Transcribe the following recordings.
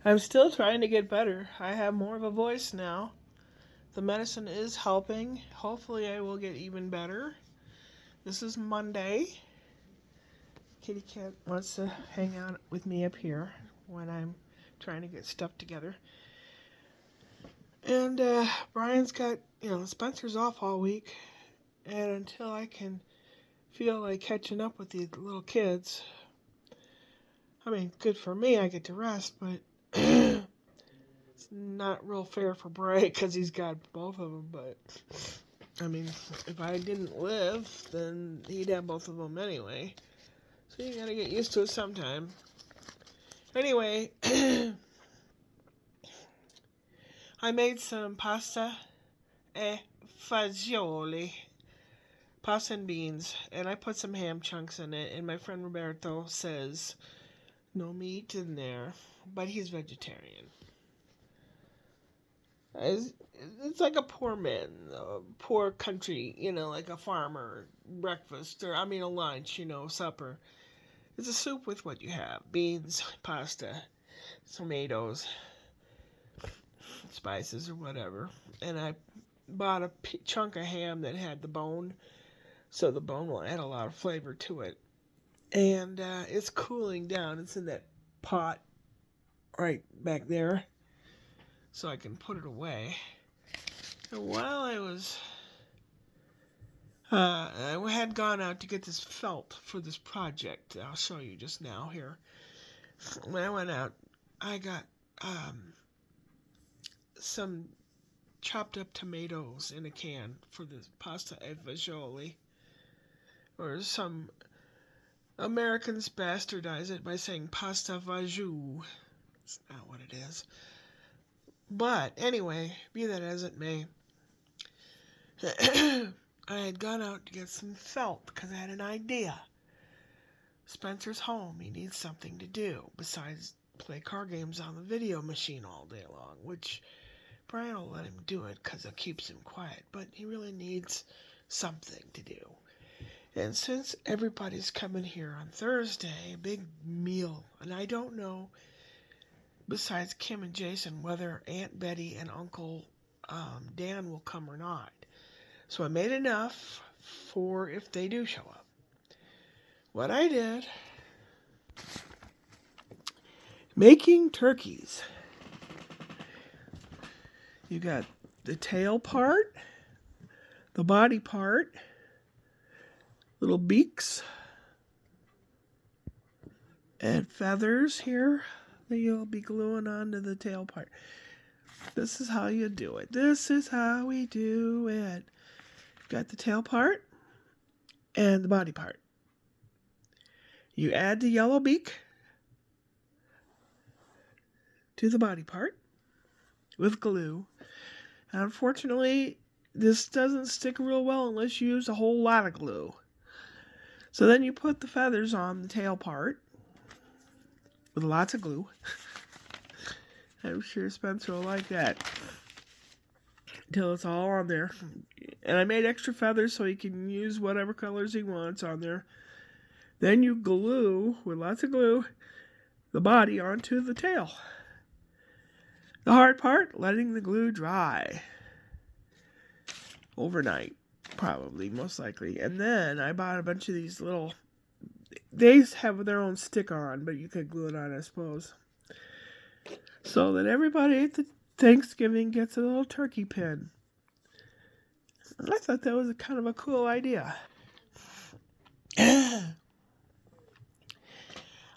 I'm still trying to get better. I have more of a voice now. The medicine is helping. Hopefully, I will get even better. This is Monday. Kitty Cat wants to hang out with me up here when I'm trying to get stuff together. And Brian's got, Spencer's off all week. And until I can feel like catching up with the little kids, I mean, good for me, I get to rest, but it's not real fair for Bray because he's got both of them. But I mean, if I didn't live, then he'd have both of them anyway. So you gotta get used to it sometime. Anyway, I made some pasta e fagioli, pasta and beans, and I put some ham chunks in it. And my friend Roberto says no meat in there, but he's vegetarian. It's like a poor man, a poor country, like a farmer breakfast, or I mean a lunch, supper. It's a soup with what you have: beans, pasta, tomatoes, spices, or whatever. And I bought a chunk of ham that had the bone, so the bone will add a lot of flavor to it. And it's cooling down. It's in that pot right back there, so I can put it away. And while I had gone out to get this felt for this project. I'll show you just now here. When I went out, I got some chopped up tomatoes in a can for this pasta e fagioli. Or some Americans bastardize it by saying pasta fagioli. It's not what it is. But anyway, be that as it may, I had gone out to get some felt because I had an idea. Spencer's home. He needs something to do besides play card games on the video machine all day long, which Brian will let him do it because it keeps him quiet, but he really needs something to do. And since everybody's coming here on Thursday, a big meal, and I don't know, besides Kim and Jason, whether Aunt Betty and Uncle Dan will come or not. So I made enough for if they do show up. What I did, making turkeys. You got the tail part, the body part, little beaks, and feathers here that you'll be gluing onto the tail part. This is how you do it. This is how we do it. Got the tail part and the body part. You add the yellow beak to the body part with glue. And unfortunately, this doesn't stick real well unless you use a whole lot of glue. So then you put the feathers on the tail part with lots of glue. I'm sure Spencer will like that. Until it's all on there. And I made extra feathers so he can use whatever colors he wants on there. Then you glue, with lots of glue, the body onto the tail. The hard part, letting the glue dry. Overnight, probably, most likely. And then I bought a bunch of these little, they have their own sticker on, but you could glue it on, I suppose. So that everybody at the Thanksgiving gets a little turkey pin. I thought that was a kind of a cool idea.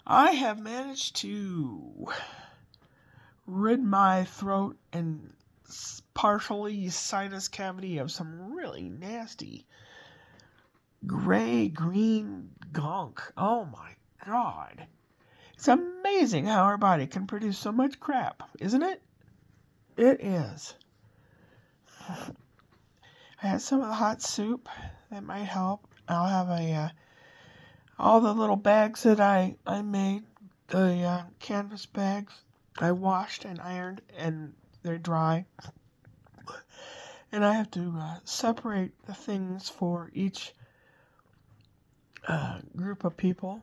I have managed to rid my throat and partially sinus cavity of some really nasty gray-green gunk. Oh my god. It's amazing how our body can produce so much crap, isn't it? It is. I had some of the hot soup. That might help. I'll have all the little bags that I made, the canvas bags, I washed and ironed, and they're dry. And I have to separate the things for each group of people.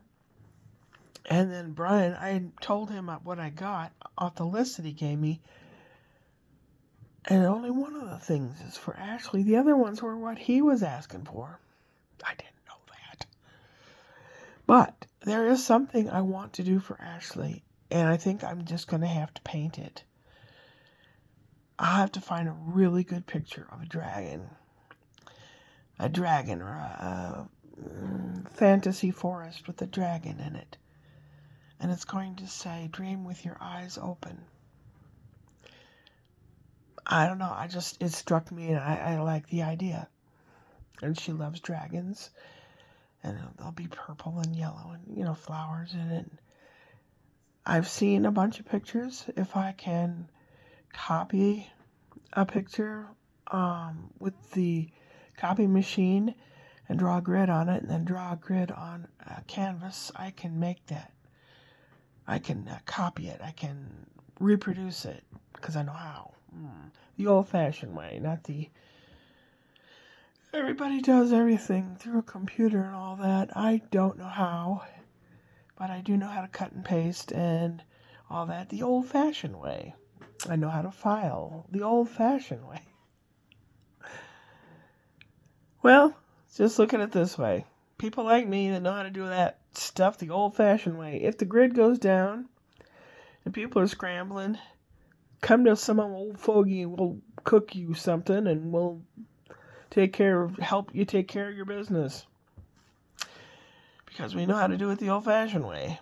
And then Brian, I told him what I got off the list that he gave me. And only one of the things is for Ashley. The other ones were what he was asking for. I didn't know that. But there is something I want to do for Ashley. And I think I'm just going to have to paint it. I'll have to find a really good picture of a dragon. A dragon or a fantasy forest with a dragon in it. And it's going to say, dream with your eyes open. I don't know, it struck me and I like the idea. And she loves dragons. And they'll be purple and yellow and, flowers in it. I've seen a bunch of pictures. If I can copy a picture with the copy machine and draw a grid on it and then draw a grid on a canvas, I can make that. I can copy it. I can reproduce it because I know how. The old-fashioned way, not the... Everybody does everything through a computer and all that. I don't know how, but I do know how to cut and paste and all that the old-fashioned way. I know how to file the old-fashioned way. Well, just look at it this way. People like me that know how to do that stuff the old-fashioned way. If the grid goes down and people are scrambling, come to some old fogey and we'll cook you something and we'll help you take care of your business. Because we know how to do it the old-fashioned way.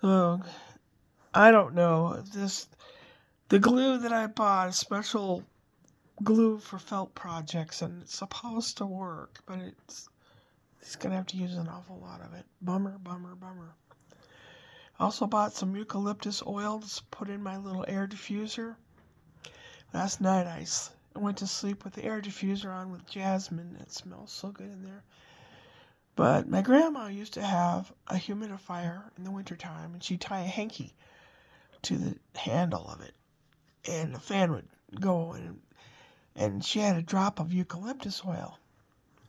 So, I don't know. The glue that I bought is special glue for felt projects, and it's supposed to work, but he's going to have to use an awful lot of it. Bummer. I also bought some eucalyptus oil to put in my little air diffuser. Last night I went to sleep with the air diffuser on with jasmine. It smells so good in there. But my grandma used to have a humidifier in the wintertime, and she'd tie a hanky to the handle of it, and the fan would go, and she had a drop of eucalyptus oil,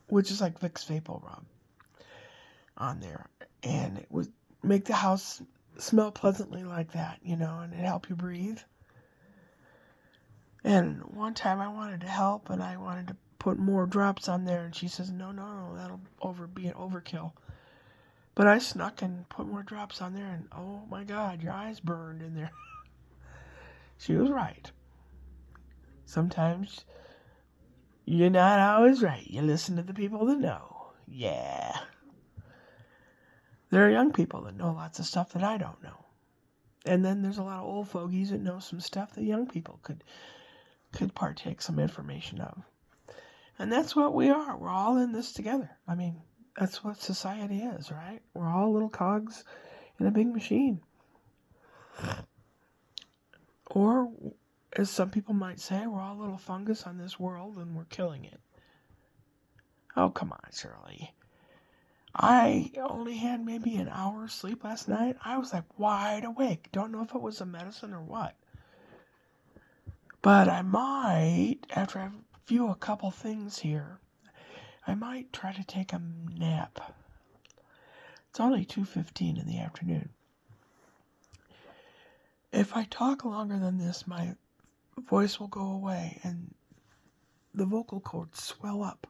which is like Vicks VapoRub, on there, and it would make the house smell pleasantly like that, and it'd help you breathe. And one time I wanted to help, and I wanted to put more drops on there, and she says, no, that'll be an overkill. But I snuck and put more drops on there, and oh my God, your eyes burned in there. She was right. Sometimes you're not always right. You listen to the people that know. Yeah. There are young people that know lots of stuff that I don't know. And then there's a lot of old fogies that know some stuff that young people could partake some information of. And that's what we are. We're all in this together. I mean, that's what society is, right? We're all little cogs in a big machine. Or, as some people might say, we're all little fungus on this world and we're killing it. Oh, come on, Shirley. I only had maybe an hour's sleep last night. I was like wide awake. Don't know if it was a medicine or what. But I might, after I view a couple things here, I might try to take a nap. It's only 2:15 in the afternoon. If I talk longer than this, my voice will go away and the vocal cords swell up.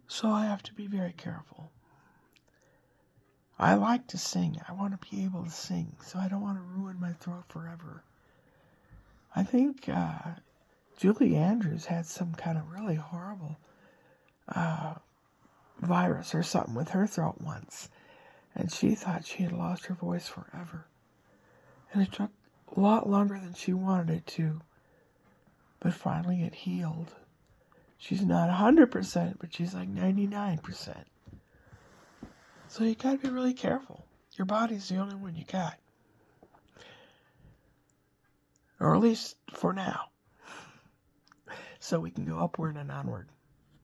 So I have to be very careful. I like to sing. I want to be able to sing, so I don't want to ruin my throat forever. I think Julie Andrews had some kind of really horrible virus or something with her throat once, and she thought she had lost her voice forever. And it took a lot longer than she wanted it to, but finally it healed. She's not 100%, but she's like 99%. So you gotta be really careful. Your body's the only one you got. Or at least for now. So we can go upward and onward.